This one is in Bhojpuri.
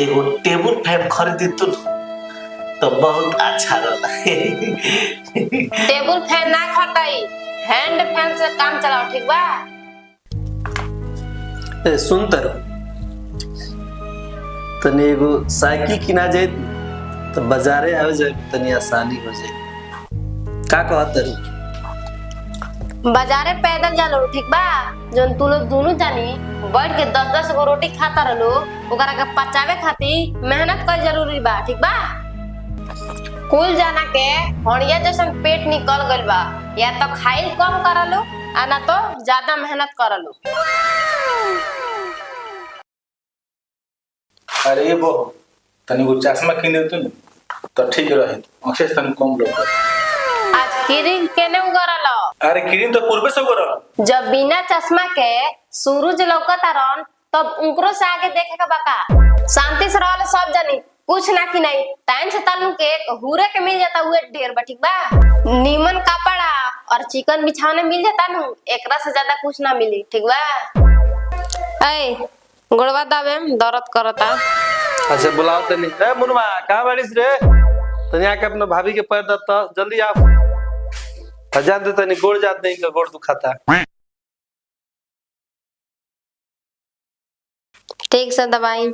एगो टेबल फैन खरीदी तू तो बहुत अच्छा रहला। टेबल फैन ना खटाई, हैंड फैन से काम चलाओ, ठीक बा? सुन तर तनी एगो साइकिल किना जाए तो बाजारे आवे जाए तनी आसानी हो जाए। का कहत तर? बाजारे पैदल जा लो, ठीक बा? जोन तू लोग दोनों जानी बैठ के 10-10 गो रोटी खाता रहो, ओकरा के पचावे खातिर मेहनत कर जरूरी बा, ठीक बा? कुल जाना के हड़िया जैसन पेट निकल गइल बा, या तो खाइल कम कर लो आ ना तो ज्यादा मेहनत कर लो। अरे वो तनी वो चश्मा किने तो तो ठीक रहे, आंखें तनी कम लोग। आज किरिन केने उगरल? अरे किरीन तो पूर्वे से उगरल। जब बिना चश्मा के सूरज लौकता रहन तब उनकरो से आगे देखे के बाका। शांति से रहले सब जानी, कुछ ना कि नहीं टाइम से तालू के हुरे के मिल जाता हुए ढेर बा, ठीक बा? नीमन कपड़ा और चिकन बिछाने मिल जाता नु, एकरा से ज्यादा कुछ ना मिली, ठीक बा? ए गोड़वा दाबे दर्द करता। अच्छा बुलाओ तनी। ए मुनवा कहां बाड़ीस रे? तनी आके अपना भाभी के पैर दत्ता जल्दी आ। जान दे तनी गोड़ जात नहीं का गोड़ दुखाता। ठीक से दवाई